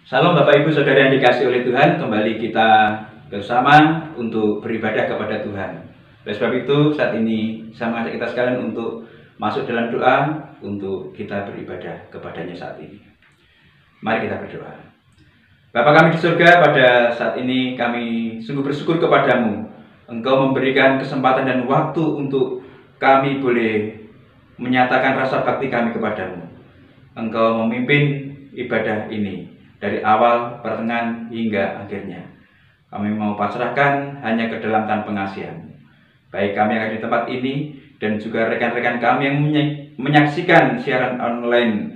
Salam Bapak Ibu Saudara yang dikasih oleh Tuhan, kembali kita bersama untuk beribadah kepada Tuhan. Oleh sebab itu saat ini saya mengajak kita sekalian untuk masuk dalam doa untuk kita beribadah kepadanya saat ini. Mari kita berdoa. Bapa kami di surga, pada saat ini kami sungguh bersyukur kepadamu. Engkau memberikan kesempatan dan waktu untuk kami boleh menyatakan rasa bakti kami kepadamu. Engkau memimpin ibadah ini dari awal, pertengahan, hingga akhirnya. Kami mau pasrahkan hanya ke dalam tangan pengasihan. Baik kami yang ada di tempat ini dan juga rekan-rekan kami yang menyaksikan siaran online.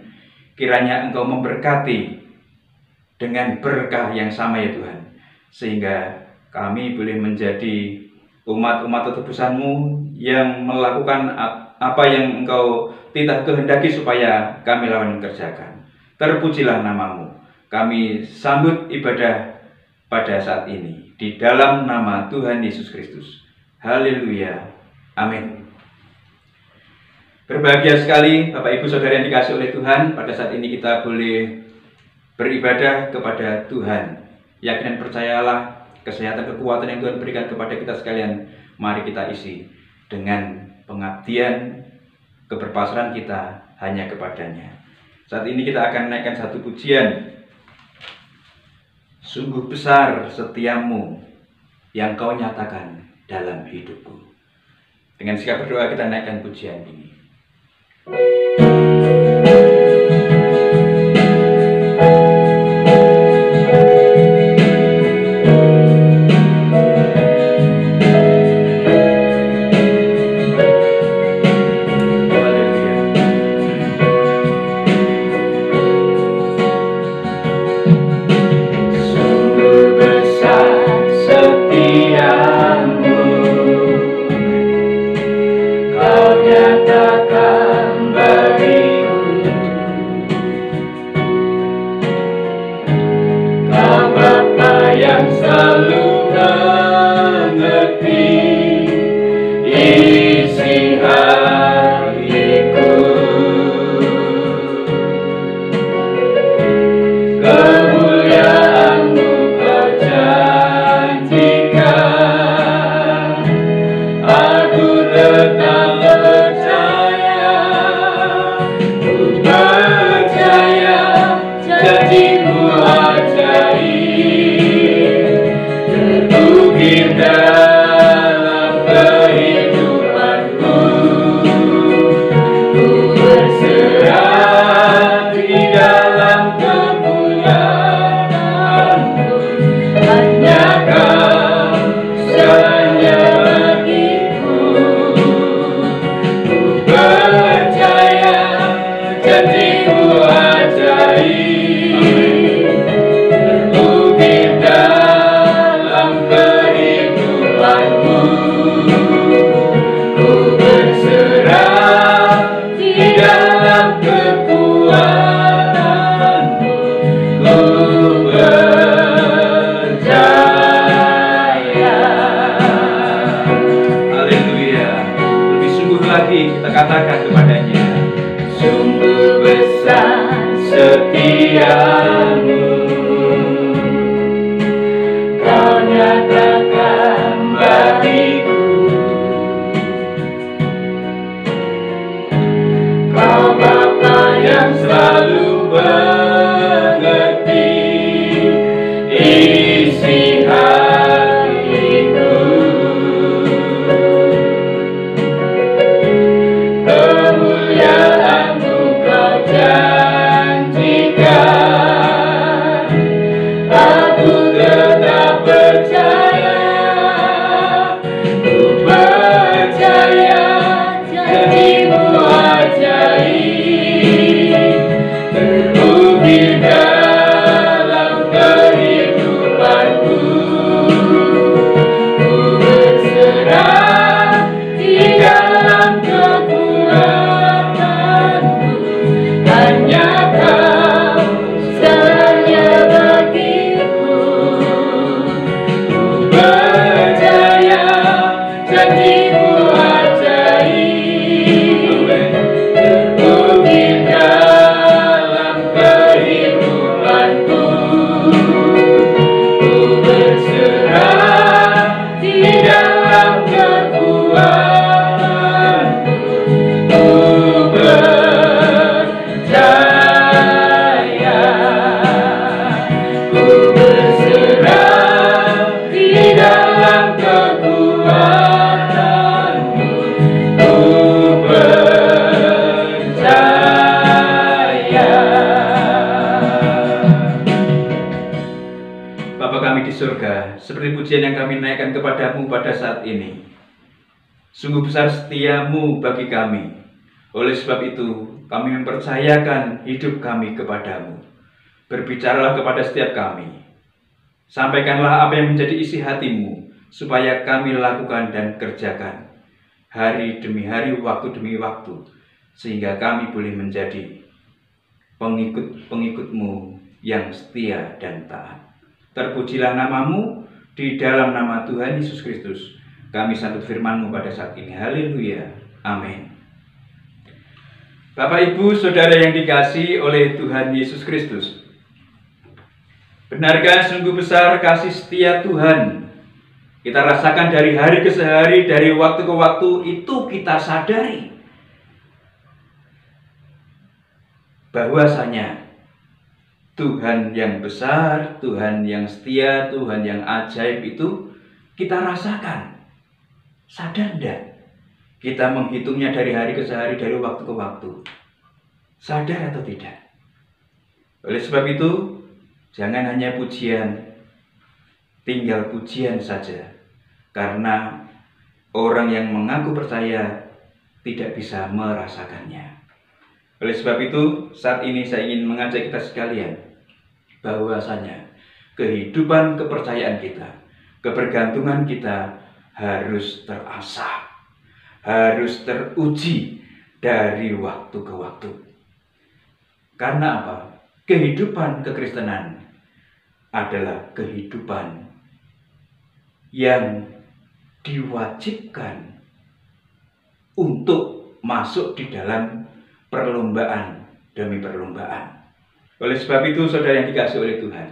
Kiranya Engkau memberkati dengan berkah yang sama ya Tuhan. Sehingga kami boleh menjadi umat-umat tebusan-Mu yang melakukan apa yang Engkau titah kehendaki supaya kami lawan kerjakan. Terpujilah nama-Mu. Kami sambut ibadah pada saat ini di dalam nama Tuhan Yesus Kristus. Haleluya. Amin. Berbahagia sekali Bapak Ibu Saudara yang dikasih oleh Tuhan, pada saat ini kita boleh beribadah kepada Tuhan. Yakin dan percayalah kesehatan kekuatan yang Tuhan berikan kepada kita sekalian, mari kita isi dengan pengabdian, keberpasrahan kita hanya kepadanya. Saat ini kita akan naikkan satu pujian. Sungguh besar setiamu yang Kau nyatakan dalam hidupku. Dengan sikap berdoa kita naikkan pujian ini. Katakan kepadanya, sungguh besar setiamu, Kau nyatakan bagiku. Kau Bapa yang selalu mengerti isi hatiku. Kemuliaan-Mu Kau janjikan. di surga, seperti pujian yang kami naikkan kepadamu pada saat ini. Sungguh besar setiamu bagi kami. Oleh sebab itu, kami mempercayakan hidup kami kepadamu. Berbicaralah kepada setiap kami. Sampaikanlah apa yang menjadi isi hatimu, supaya kami lakukan dan kerjakan hari demi hari, waktu demi waktu, sehingga kami boleh menjadi pengikut-pengikutmu yang setia dan taat. Terpujilah namamu, di dalam nama Tuhan Yesus Kristus kami sambut firman-Mu pada saat ini. Haleluya. Amin. Bapak, Ibu, Saudara yang dikasihi oleh Tuhan Yesus Kristus, benarkah sungguh besar kasih setia Tuhan? Kita rasakan dari hari ke hari, dari waktu ke waktu, itu kita sadari bahwasanya Tuhan yang besar, Tuhan yang setia, Tuhan yang ajaib itu kita rasakan. Sadar enggak? Kita menghitungnya dari hari ke hari, dari waktu ke waktu. Sadar atau tidak? Oleh sebab itu, jangan hanya pujian, tinggal pujian saja. Karena orang yang mengaku percaya tidak bisa merasakannya. Oleh sebab itu, saat ini saya ingin mengajak kita sekalian bahwasanya kehidupan kepercayaan kita, kebergantungan kita harus terasah, harus teruji dari waktu ke waktu. Karena apa? Kehidupan kekristenan adalah kehidupan yang diwajibkan untuk masuk di dalam perlombaan demi perlombaan. Oleh sebab itu, saudara yang dikasihi oleh Tuhan,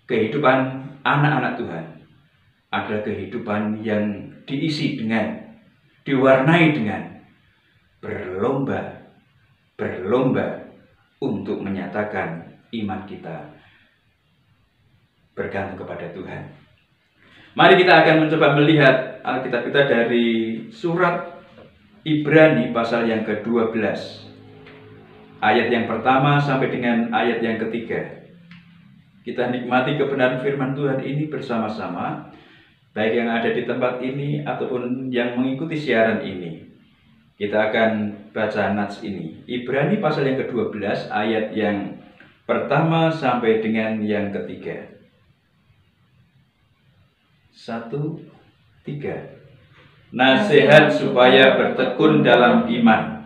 kehidupan anak-anak Tuhan adalah kehidupan yang diwarnai dengan berlomba untuk menyatakan iman kita bergantung kepada Tuhan. Mari kita akan mencoba melihat Alkitab kita dari surat Ibrani pasal yang ke-12, ayat yang pertama sampai dengan ayat yang ketiga. Kita nikmati kebenaran firman Tuhan ini bersama-sama, baik yang ada di tempat ini ataupun yang mengikuti siaran ini. Kita akan baca nats ini. Ibrani pasal yang ke-12 ayat yang pertama sampai dengan yang ketiga. 1, 3. Nasihat supaya bertekun dalam iman.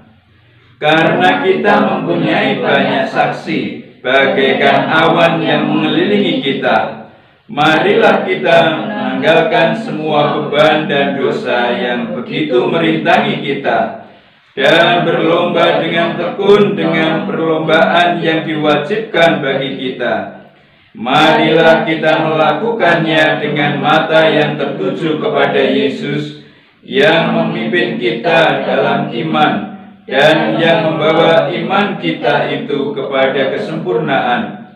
Karena kita mempunyai banyak saksi, bagaikan awan yang mengelilingi kita. Marilah kita menanggalkan semua beban dan dosa yang begitu merintangi kita, dan berlomba dengan tekun dengan perlombaan yang diwajibkan bagi kita. Marilah kita melakukannya dengan mata yang tertuju kepada Yesus, yang memimpin kita dalam iman, dan yang membawa iman kita itu kepada kesempurnaan,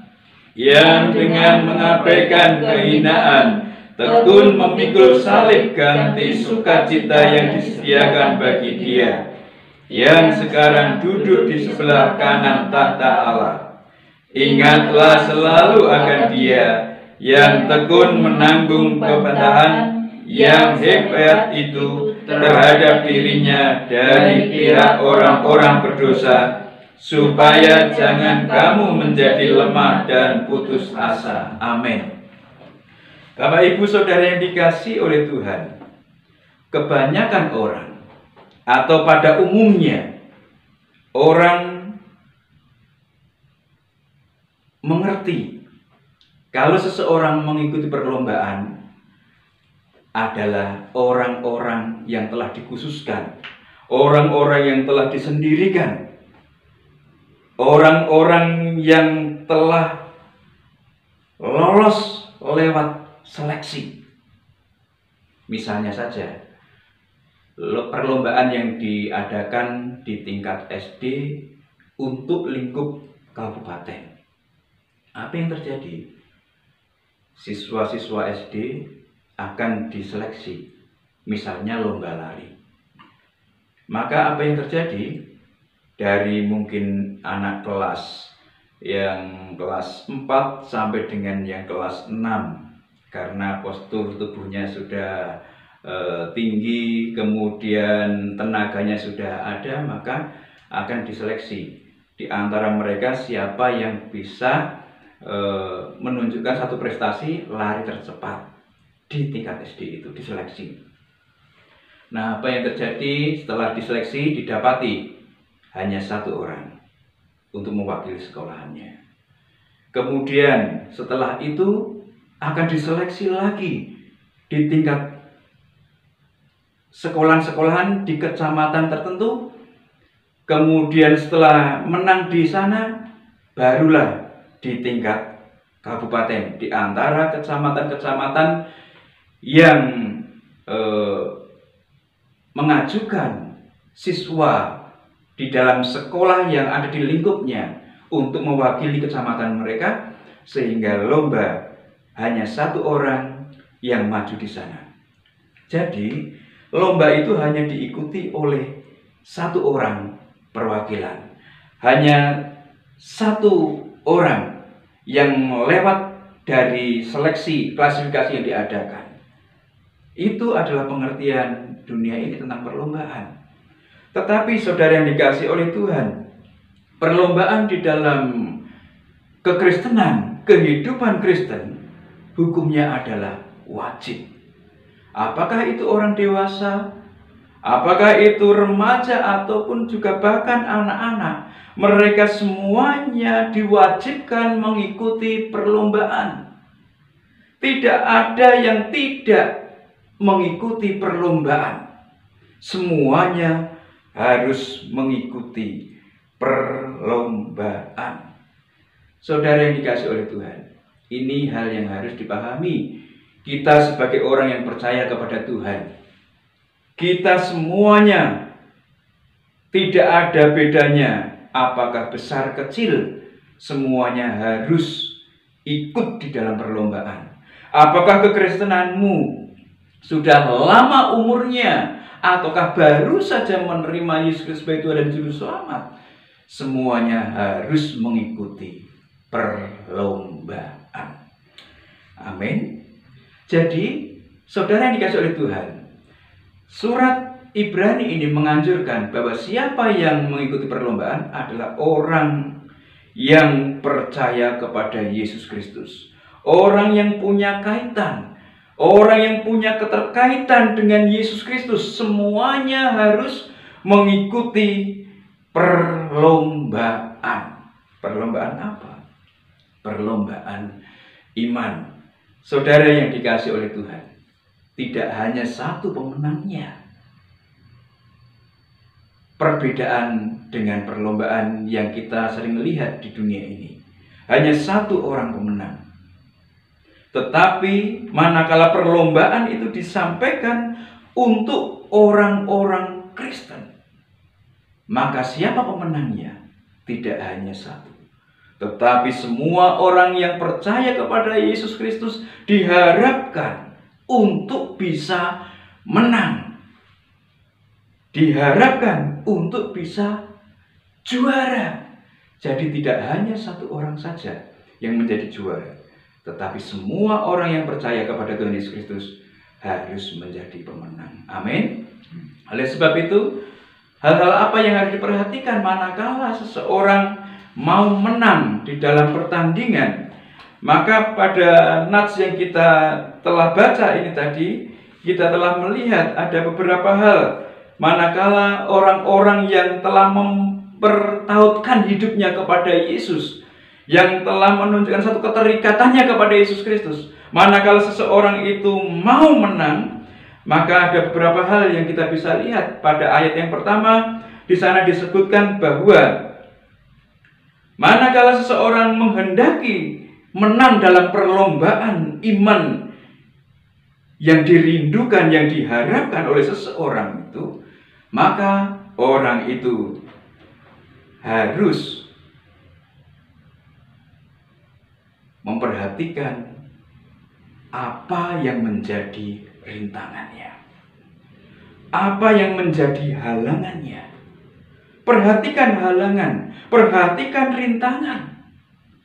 yang dengan mengabaikan kehinaan tekun memikul salib ganti sukacita yang disediakan bagi Dia yang sekarang duduk di sebelah kanan tahta Allah. Ingatlah selalu akan Dia yang tekun menanggung kebenaran yang hebat itu terhadap dirinya dari pihak orang-orang berdosa, supaya jangan kamu menjadi lemah dan putus asa. Amin. Bapak, Ibu, Saudara yang dikasihi oleh Tuhan, kebanyakan orang atau pada umumnya orang mengerti kalau seseorang mengikuti perlombaan adalah orang-orang yang telah dikhususkan, orang-orang yang telah disendirikan, orang-orang yang telah lolos lewat seleksi. Misalnya saja, perlombaan yang diadakan di tingkat SD untuk lingkup kabupaten. Apa yang terjadi? Siswa-siswa SD akan diseleksi, misalnya lomba lari. Maka apa yang terjadi? Dari mungkin anak kelas yang kelas 4 sampai dengan yang kelas 6 karena postur tubuhnya sudah tinggi, kemudian tenaganya sudah ada, maka akan diseleksi di antara mereka siapa yang bisa menunjukkan satu prestasi lari tercepat di tingkat SD. Itu diseleksi. Nah, apa yang terjadi setelah diseleksi? Didapati hanya satu orang untuk mewakili sekolahannya. Kemudian setelah itu akan diseleksi lagi di tingkat sekolahan-sekolahan di kecamatan tertentu. Kemudian setelah menang di sana, barulah di tingkat kabupaten, di antara kecamatan-kecamatan yang mengajukan siswa di dalam sekolah yang ada di lingkupnya untuk mewakili kecamatan mereka, sehingga lomba hanya satu orang yang maju di sana. Jadi lomba itu hanya diikuti oleh satu orang perwakilan, hanya satu orang yang lewat dari seleksi klasifikasi yang diadakan. Itu adalah pengertian dunia ini tentang perlombaan. Tetapi saudara yang dikasihi oleh Tuhan, perlombaan di dalam kekristenan, kehidupan Kristen, hukumnya adalah wajib. Apakah itu orang dewasa, apakah itu remaja, ataupun juga bahkan anak-anak, mereka semuanya diwajibkan mengikuti perlombaan. Tidak ada yang tidak mengikuti perlombaan. Semuanya harus mengikuti perlombaan. Saudara yang dikasihi oleh Tuhan, ini hal yang harus dipahami. Kita sebagai orang yang percaya kepada Tuhan, kita semuanya tidak ada bedanya apakah besar kecil, semuanya harus ikut di dalam perlombaan. Apakah kekristenanmu sudah lama umurnya, ataukah baru saja menerima Yesus Kristus sebagai Tuhan dan Juru Selamat, semuanya harus mengikuti perlombaan. Amin. Jadi, saudara yang dikasihi oleh Tuhan, surat Ibrani ini menganjurkan bahwa siapa yang mengikuti perlombaan adalah orang yang percaya kepada Yesus Kristus, orang yang punya kaitan, orang yang punya keterkaitan dengan Yesus Kristus. Semuanya harus mengikuti perlombaan. Perlombaan apa? Perlombaan iman. Saudara yang dikasihi oleh Tuhan, tidak hanya satu pemenangnya. Perbedaan dengan perlombaan yang kita sering lihat di dunia ini, hanya satu orang pemenang. Tetapi manakala perlombaan itu disampaikan untuk orang-orang Kristen, maka siapa pemenangnya? Tidak hanya satu, tetapi semua orang yang percaya kepada Yesus Kristus diharapkan untuk bisa menang. Diharapkan untuk bisa juara. Jadi tidak hanya satu orang saja yang menjadi juara, tetapi semua orang yang percaya kepada Tuhan Yesus Kristus harus menjadi pemenang. Amin. Oleh sebab itu, hal-hal apa yang harus diperhatikan manakala seseorang mau menang di dalam pertandingan? Maka pada nats yang kita telah baca ini tadi, kita telah melihat ada beberapa hal. Manakala orang-orang yang telah mempertautkan hidupnya kepada Yesus, yang telah menunjukkan satu keterikatannya kepada Yesus Kristus, manakala seseorang itu mau menang, maka ada beberapa hal yang kita bisa lihat. Pada ayat yang pertama, di sana disebutkan bahwa manakala seseorang menghendaki menang dalam perlombaan iman yang dirindukan, yang diharapkan oleh seseorang itu, maka orang itu harus memperhatikan apa yang menjadi rintangannya, apa yang menjadi halangannya. Perhatikan halangan, perhatikan rintangan.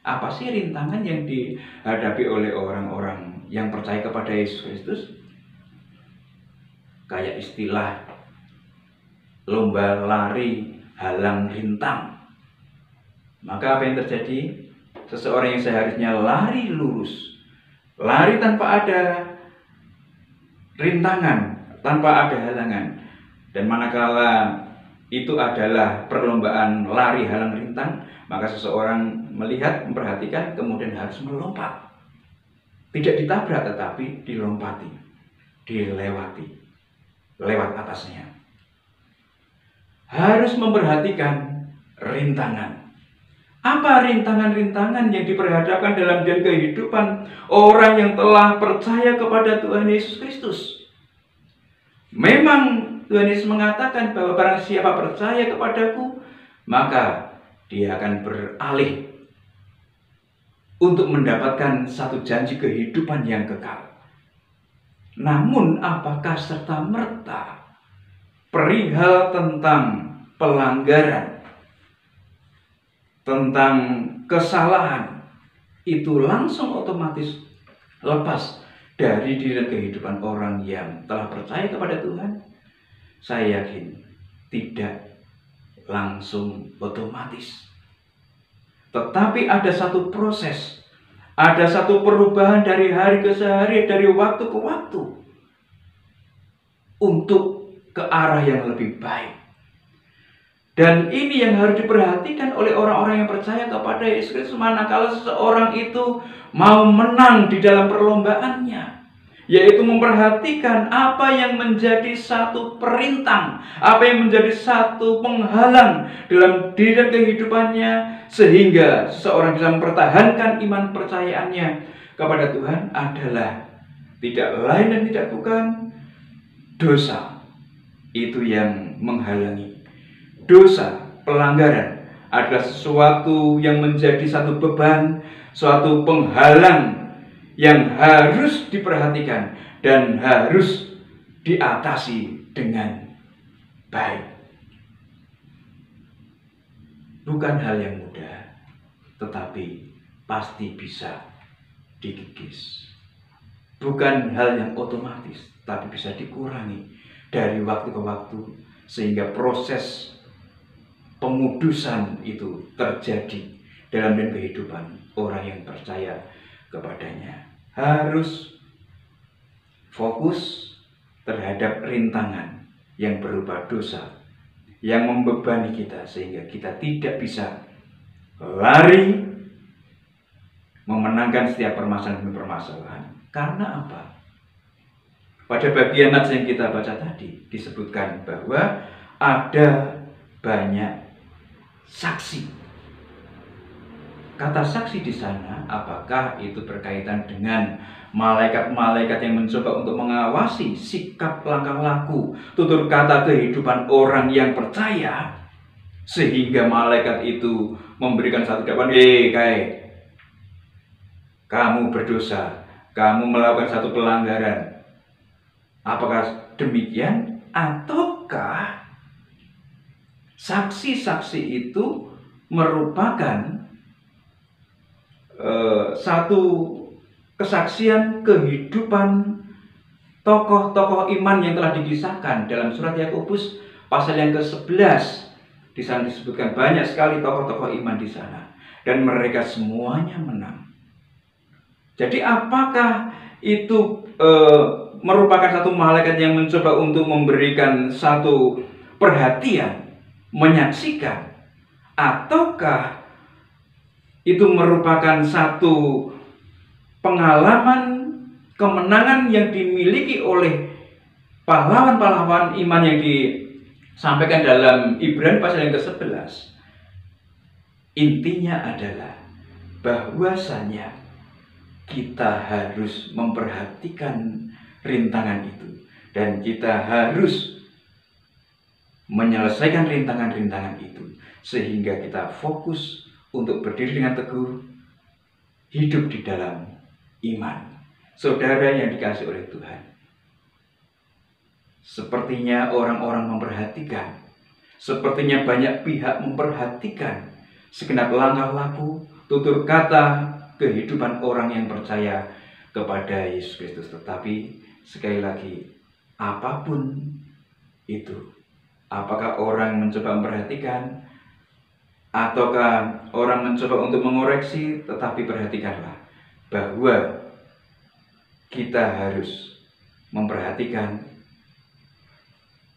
Apa sih rintangan yang dihadapi oleh orang-orang yang percaya kepada Yesus Kristus? Kayak istilah lomba lari halang rintang. Maka apa yang terjadi? Seseorang yang seharusnya lari lurus, lari tanpa ada rintangan, tanpa ada halangan. Dan manakala itu adalah perlombaan lari halang rintang, maka seseorang melihat, memperhatikan, kemudian harus melompat. Tidak ditabrak, tetapi dilompati, dilewati, lewat atasnya. Harus memperhatikan rintangan. Apa rintangan-rintangan yang diperhadapkan dalam kehidupan orang yang telah percaya kepada Tuhan Yesus Kristus? Memang Tuhan Yesus mengatakan bahwa barang siapa percaya kepadaku, maka dia akan beralih untuk mendapatkan satu janji kehidupan yang kekal. Namun apakah serta-merta perihal tentang pelanggaran, tentang kesalahan itu langsung otomatis lepas dari diri kehidupan orang yang telah percaya kepada Tuhan? Saya yakin tidak langsung otomatis. Tetapi ada satu proses, ada satu perubahan dari hari ke hari, dari waktu ke waktu, untuk ke arah yang lebih baik. Dan ini yang harus diperhatikan oleh orang-orang yang percaya kepada Yesus Kristus, manakala seseorang itu mau menang di dalam perlombaannya, yaitu memperhatikan apa yang menjadi satu perintang, apa yang menjadi satu penghalang dalam diri dan kehidupannya, sehingga seseorang bisa mempertahankan iman percayaannya kepada Tuhan adalah tidak lain dan tidak bukan dosa. Itu yang menghalangi. Dosa, pelanggaran adalah sesuatu yang menjadi satu beban, suatu penghalang yang harus diperhatikan dan harus diatasi dengan baik. Bukan hal yang mudah, tetapi pasti bisa dikikis. Bukan hal yang otomatis, tapi bisa dikurangi dari waktu ke waktu, sehingga proses pengudusan itu terjadi dalam kehidupan orang yang percaya kepadanya. Harus fokus terhadap rintangan yang berupa dosa yang membebani kita, sehingga kita tidak bisa lari memenangkan setiap permasalahan demi permasalahan. Karena apa? Pada bagian nats yang kita baca tadi disebutkan bahwa ada banyak saksi. Kata saksi di sana, apakah itu berkaitan dengan malaikat-malaikat yang mencoba untuk mengawasi sikap, langkah laku, tutur kata kehidupan orang yang percaya, sehingga malaikat itu memberikan satu dakwaan, kamu berdosa, kamu melakukan satu pelanggaran. Apakah demikian? Ataukah saksi-saksi itu merupakan satu kesaksian kehidupan tokoh-tokoh iman yang telah dikisahkan dalam surat Yakobus pasal yang ke-11? Di sana disebutkan banyak sekali tokoh-tokoh iman di sana, dan mereka semuanya menang. Jadi apakah itu merupakan satu malaikat yang mencoba untuk memberikan satu perhatian, menyaksikan, ataukah itu merupakan satu pengalaman kemenangan yang dimiliki oleh pahlawan-pahlawan iman yang disampaikan dalam Ibrani pasal yang ke-11? Intinya adalah bahwasanya kita harus memperhatikan rintangan itu, dan kita harus menyelesaikan rintangan-rintangan itu, sehingga kita fokus untuk berdiri dengan teguh, hidup di dalam iman. Saudara yang dikasihi oleh Tuhan, sepertinya orang-orang memperhatikan, sepertinya banyak pihak memperhatikan segenap langkah laku, tutur kata kehidupan orang yang percaya kepada Yesus Kristus. Tetapi sekali lagi, apapun itu, apakah orang mencoba memperhatikan ataukah orang mencoba untuk mengoreksi, tetapi perhatikanlah bahwa kita harus memperhatikan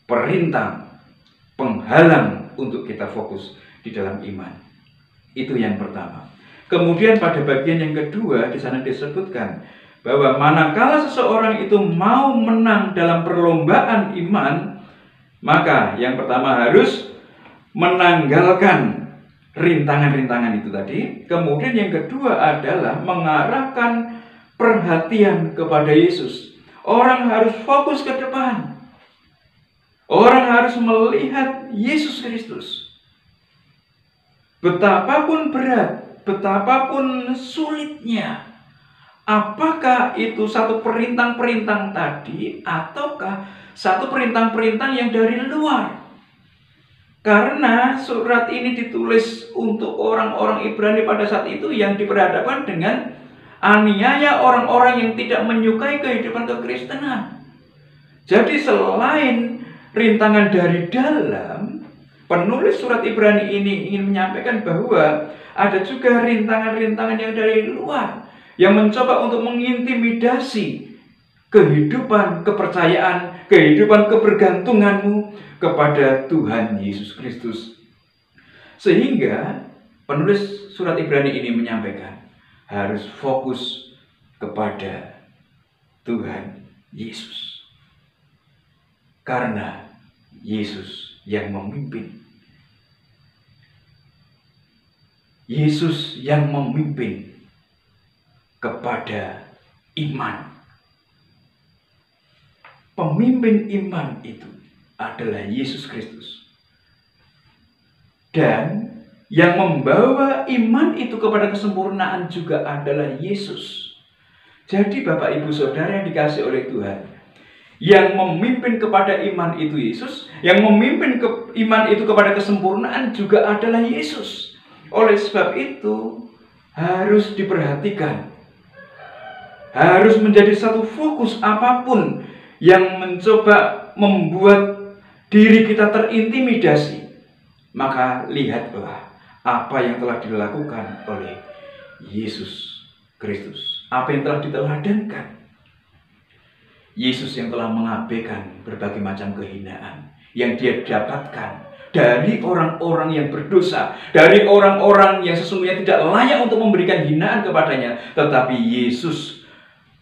perintah penghalang untuk kita fokus di dalam iman. Itu yang pertama. Kemudian pada bagian yang kedua di sana disebutkan bahwa manakala seseorang itu mau menang dalam perlombaan iman, maka yang pertama harus menanggalkan rintangan-rintangan itu tadi. Kemudian yang kedua adalah mengarahkan perhatian kepada Yesus. Orang harus fokus ke depan. Orang harus melihat Yesus Kristus. Betapapun berat, betapapun sulitnya, apakah itu satu perintah-perintah tadi ataukah satu perintah-perintah yang dari luar? Karena surat ini ditulis untuk orang-orang Ibrani pada saat itu yang diperhadapkan dengan aniaya orang-orang yang tidak menyukai kehidupan kekristenan. Jadi selain rintangan dari dalam, penulis surat Ibrani ini ingin menyampaikan bahwa ada juga rintangan-rintangan yang dari luar yang mencoba untuk mengintimidasi kehidupan kepercayaan, kehidupan kebergantunganmu kepada Tuhan Yesus Kristus. Sehingga penulis surat Ibrani ini menyampaikan harus fokus kepada Tuhan Yesus. Karena Yesus yang memimpin. Yesus yang memimpin kepada iman. Pemimpin iman itu adalah Yesus Kristus. Dan yang membawa iman itu kepada kesempurnaan juga adalah Yesus. Jadi Bapak Ibu Saudara yang dikasihi oleh Tuhan, yang memimpin kepada iman itu Yesus, yang memimpin iman itu kepada kesempurnaan juga adalah Yesus. Oleh sebab itu harus diperhatikan, harus menjadi satu fokus apapun yang mencoba membuat diri kita terintimidasi. Maka lihatlah apa yang telah dilakukan oleh Yesus Kristus, apa yang telah diteladankan. Yesus yang telah mengabaikan berbagai macam kehinaan yang dia dapatkan dari orang-orang yang berdosa, dari orang-orang yang sesungguhnya tidak layak untuk memberikan hinaan kepadanya, tetapi Yesus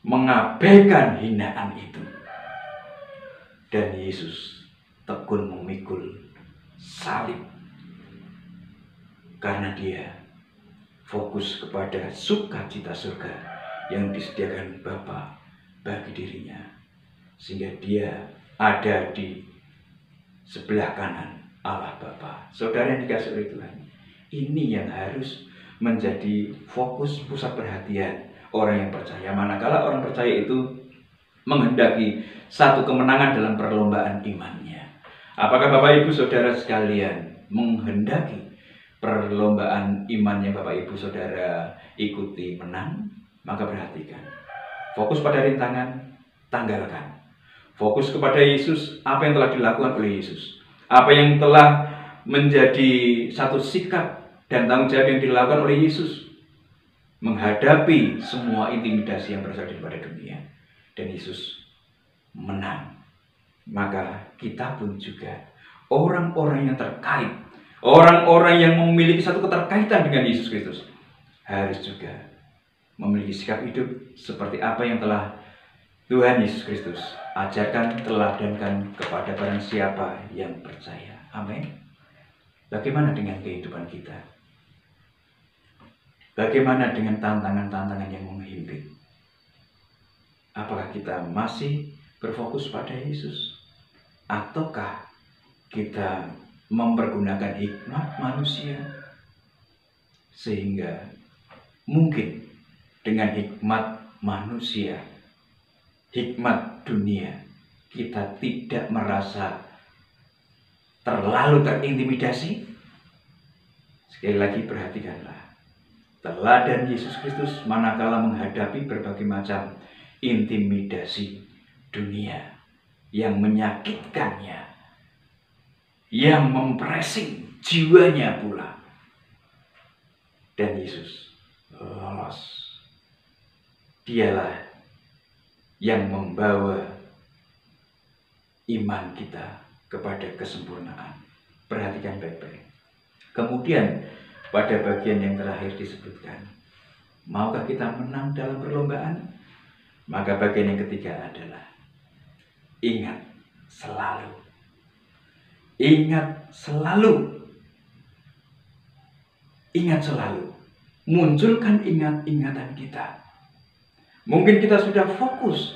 mengabaikan hinaan itu. Dan Yesus tekun memikul salib karena dia fokus kepada sukacita surga yang disediakan Bapa bagi dirinya, sehingga dia ada di sebelah kanan Allah Bapa. Saudara yang dikasihi oleh Tuhan, ini yang harus menjadi fokus pusat perhatian orang yang percaya. Manakala orang percaya itu menghendaki satu kemenangan dalam perlombaan imannya. Apakah Bapak Ibu Saudara sekalian menghendaki perlombaan iman yang Bapak Ibu Saudara ikuti menang? Maka perhatikan, fokus pada rintangan, tanggalkan. Fokus kepada Yesus, apa yang telah dilakukan oleh Yesus, apa yang telah menjadi satu sikap dan tanggung jawab yang dilakukan oleh Yesus menghadapi semua intimidasi yang berasal daripada dunia. Dan Yesus menang. Maka kita pun juga orang-orang yang terkait, orang-orang yang memiliki satu keterkaitan dengan Yesus Kristus harus juga memiliki sikap hidup seperti apa yang telah Tuhan Yesus Kristus ajarkan, teladankan kepada barang siapa yang percaya. Amin. Bagaimana dengan kehidupan kita? Bagaimana dengan tantangan-tantangan yang menghimpit? Apakah kita masih berfokus pada Yesus? Ataukah kita mempergunakan hikmat manusia? Sehingga mungkin dengan hikmat manusia, hikmat dunia, kita tidak merasa terlalu terintimidasi. Sekali lagi perhatikanlah, teladan Yesus Kristus manakala menghadapi berbagai macam intimidasi dunia yang menyakitkannya, yang mempressing jiwanya pula. Dan Yesus lolos. Dialah yang membawa iman kita kepada kesempurnaan. Perhatikan baik-baik. Kemudian pada bagian yang terakhir disebutkan, maukah kita menang dalam perlombaan? Maka bagian yang ketiga adalah ingat selalu. Ingat selalu. Ingat selalu. Munculkan ingat-ingatan kita. Mungkin kita sudah fokus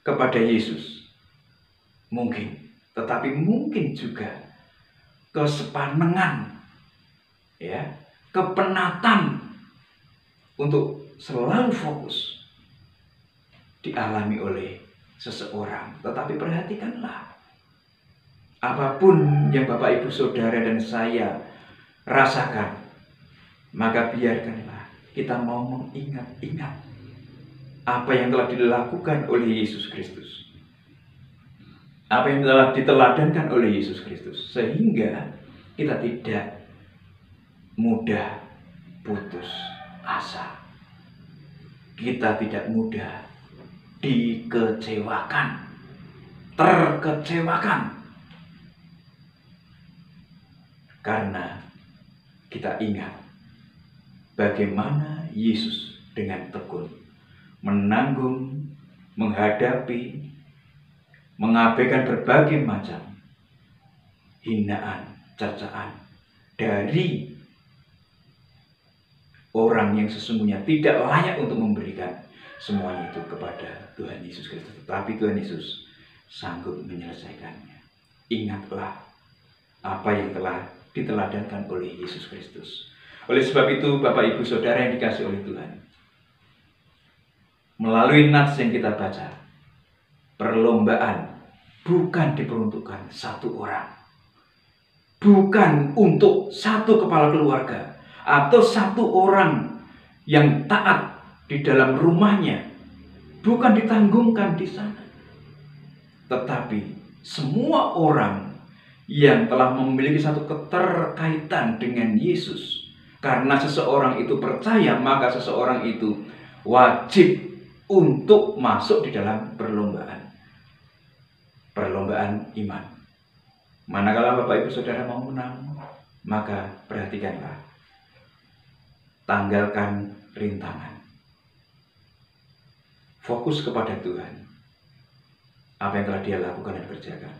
kepada Yesus. Mungkin. Tetapi mungkin juga kesepanengan, ya, kepenatan untuk selalu fokus dialami oleh seseorang. Tetapi perhatikanlah, apapun yang Bapak Ibu Saudara dan saya rasakan, maka biarkanlah kita mau mengingat-ingat apa yang telah dilakukan oleh Yesus Kristus, apa yang telah diteladankan oleh Yesus Kristus, sehingga kita tidak mudah putus asa, kita tidak mudah dikecewakan, terkecewakan, karena kita ingat bagaimana Yesus dengan tekun menanggung, menghadapi, mengabaikan berbagai macam hinaan, cercaan dari orang yang sesungguhnya tidak layak untuk memberikan semuanya itu kepada Tuhan Yesus Kristus. Tetapi Tuhan Yesus sanggup menyelesaikannya. Ingatlah apa yang telah diteladankan oleh Yesus Kristus. Oleh sebab itu, Bapak Ibu Saudara yang dikasihi oleh Tuhan, melalui nats yang kita baca, perlombaan bukan diperuntukkan satu orang, bukan untuk satu kepala keluarga atau satu orang yang taat di dalam rumahnya, bukan ditanggungkan di sana, tetapi semua orang yang telah memiliki satu keterkaitan dengan Yesus. Karena seseorang itu percaya, maka seseorang itu wajib untuk masuk di dalam perlombaan iman. Manakala Bapak Ibu Saudara mau menang, maka perhatikanlah, tanggalkan rintangan, fokus kepada Tuhan, apa yang telah Dia lakukan dan kerjakan,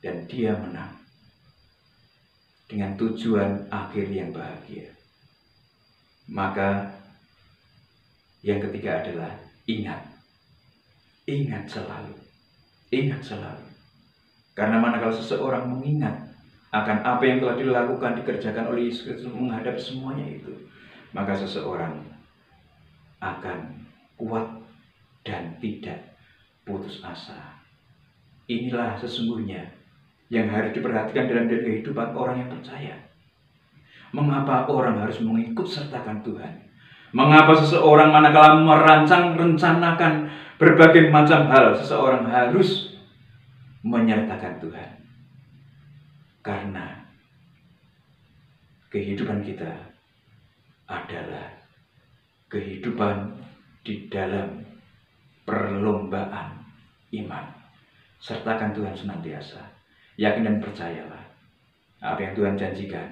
dan Dia menang dengan tujuan akhir yang bahagia. Maka yang ketiga adalah ingat selalu. Ingat selalu. Karena manakala seseorang mengingat akan apa yang telah dilakukan, dikerjakan oleh Yesus Kristus menghadapi semuanya itu, maka seseorang akan kuat dan tidak putus asa. Inilah sesungguhnya yang harus diperhatikan dalam kehidupan orang yang percaya. Mengapa orang harus mengikut sertakan Tuhan? Mengapa seseorang manakala rencanakan berbagai macam hal, seseorang harus menyertakan Tuhan? Karena kehidupan kita adalah kehidupan di dalam perlombaan iman. Sertakan Tuhan senantiasa. Yakin dan percayalah, apa yang Tuhan janjikan,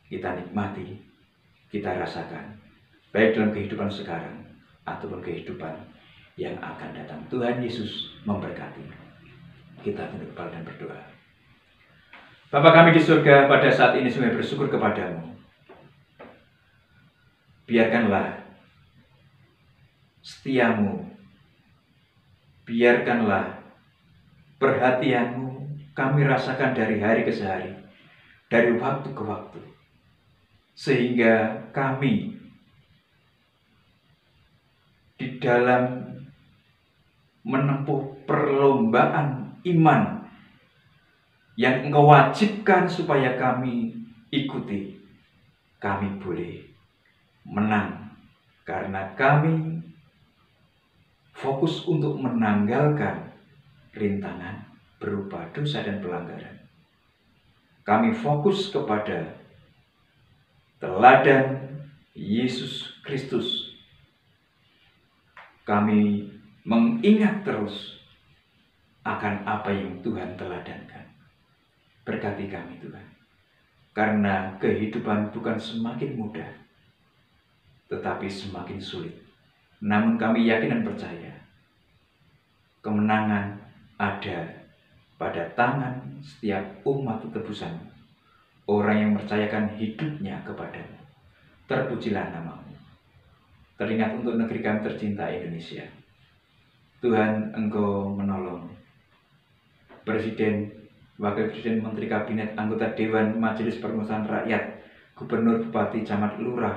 kita nikmati, kita rasakan, baik dalam kehidupan sekarang ataupun kehidupan yang akan datang. Tuhan Yesus memberkati. Kita tunduk kepala dan berdoa. Bapa kami di surga, pada saat ini sungguh bersyukur kepadamu. Biarkanlah setiamu, biarkanlah perhatianmu kami rasakan dari hari ke hari, dari waktu ke waktu, sehingga kami di dalam menempuh perlombaan iman yang Engkau wajibkan supaya kami ikuti, kami boleh menang karena kami fokus untuk menanggalkan rintangan berupa dosa dan pelanggaran. Kami fokus kepada teladan Yesus Kristus. Kami mengingat terus akan apa yang Tuhan teladankan. Berkati kami Tuhan, karena kehidupan bukan semakin mudah, tetapi semakin sulit. Namun kami yakin dan percaya, kemenangan ada pada tangan setiap umat tebusan, orang yang mempercayakan hidupnya kepadamu. Terpujilah nama-Mu. Teringat untuk negeri kami tercinta Indonesia. Tuhan, Engkau menolong Presiden, Wakil Presiden, Menteri Kabinet, anggota Dewan, Majelis Permusyawaratan Rakyat, Gubernur, Bupati, Camat, Lurah,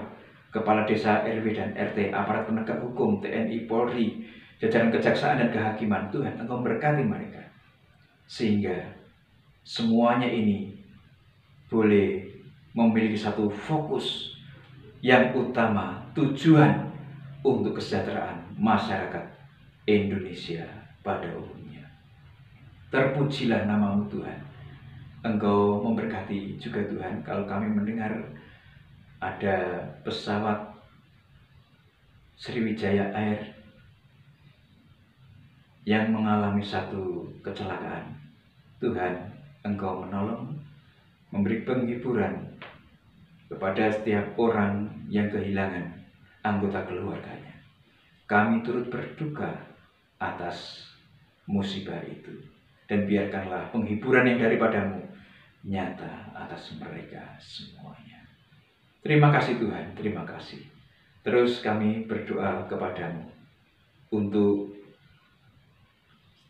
Kepala Desa, RW dan RT, aparat penegak hukum, TNI, Polri, jajaran kejaksaan dan kehakiman. Tuhan, Engkau memberkati mereka, sehingga semuanya ini boleh memiliki satu fokus yang utama, tujuan untuk kesejahteraan masyarakat Indonesia pada umumnya. Terpujilah nama-Mu Tuhan. Engkau memberkati juga Tuhan kalau kami mendengar ada pesawat Sriwijaya Air yang mengalami satu kecelakaan. Tuhan, Engkau menolong, memberi penghiburan kepada setiap orang yang kehilangan anggota keluarganya. Kami turut berduka atas musibah itu, dan biarkanlah penghiburan yang daripada-Mu nyata atas mereka semuanya. Terima kasih Tuhan, terima kasih. Terus kami berdoa kepada-Mu untuk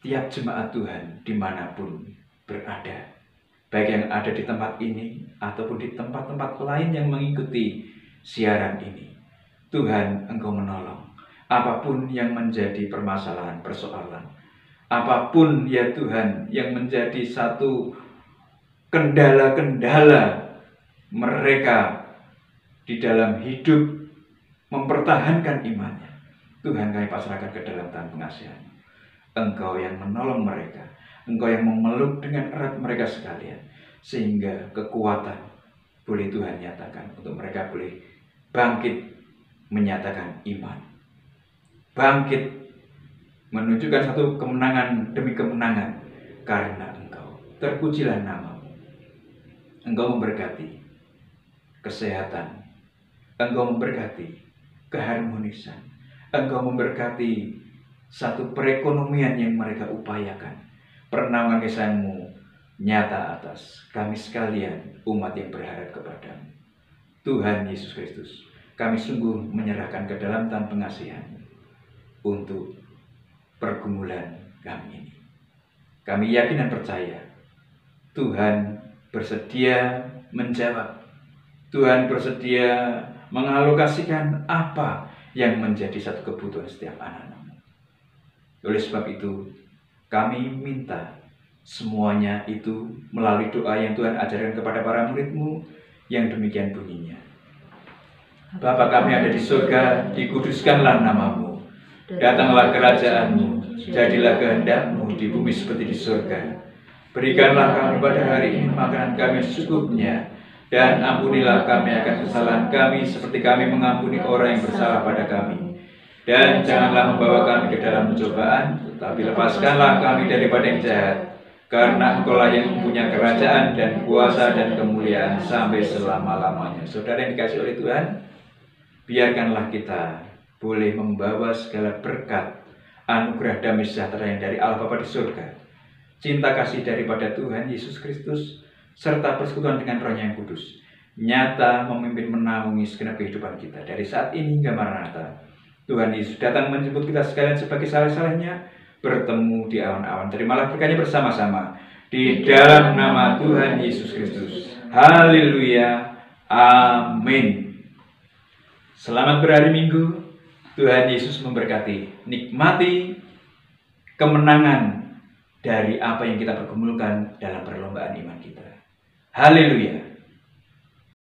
tiap jemaat Tuhan dimanapun berada, baik yang ada di tempat ini ataupun di tempat-tempat lain yang mengikuti siaran ini. Tuhan, Engkau menolong apapun yang menjadi permasalahan, persoalan, apapun ya Tuhan yang menjadi satu kendala-kendala mereka di dalam hidup mempertahankan imannya. Tuhan, kami pasrahkan ke dalam tangan pengasihan. Engkau yang menolong mereka, Engkau yang memeluk dengan erat mereka sekalian, sehingga kekuatan boleh Tuhan nyatakan untuk mereka boleh bangkit menyatakan iman, bangkit menunjukkan satu kemenangan demi kemenangan karena Engkau. Terpujilah nama-Mu. Engkau memberkati kesehatan, Engkau memberkati keharmonisan, Engkau memberkati satu perekonomian yang mereka upayakan. Pernaungan kasih-Mu nyata atas kami sekalian, umat yang berharap kepada-Mu. Tuhan Yesus Kristus, kami sungguh menyerahkan ke dalam tangan pengasihan-Mu untuk pergumulan kami ini. Kami yakin dan percaya Tuhan bersedia menjawab. Tuhan bersedia mengalokasikan apa yang menjadi satu kebutuhan setiap anak-Mu. Oleh sebab itu, kami minta semuanya itu melalui doa yang Tuhan ajarkan kepada para murid-Mu yang demikian bunyinya. Bapa kami ada di surga, dikuduskanlah nama-Mu. Datanglah kerajaan-Mu, jadilah kehendak-Mu di bumi seperti di surga. Berikanlah kami pada hari ini makanan kami secukupnya, dan ampunilah kami akan kesalahan kami seperti kami mengampuni orang yang bersalah pada kami. Dan janganlah membawa kami ke dalam pencobaan, tapi lepaskanlah kami daripada yang jahat. Karena Engkau-lah yang mempunyai kerajaan dan kuasa dan kemuliaan sampai selama-lamanya. Saudara yang dikasihi oleh Tuhan, biarkanlah kita boleh membawa segala berkat, anugerah damai sejahtera yang dari Allah Bapa di surga, cinta kasih daripada Tuhan Yesus Kristus, serta persekutuan dengan Roh-Nya yang kudus, nyata memimpin menaungi segenap kehidupan kita dari saat ini hingga Maranatha. Tuhan Yesus datang menjemput kita sekalian sebagai salah-salahnya, bertemu di awan-awan. Terimalah berkatnya bersama-sama di dalam nama Tuhan Yesus Kristus. Haleluya. Amin. Selamat berhari Minggu. Tuhan Yesus memberkati. Nikmati kemenangan dari apa yang kita pergumulkan dalam perlombaan iman kita. Haleluya.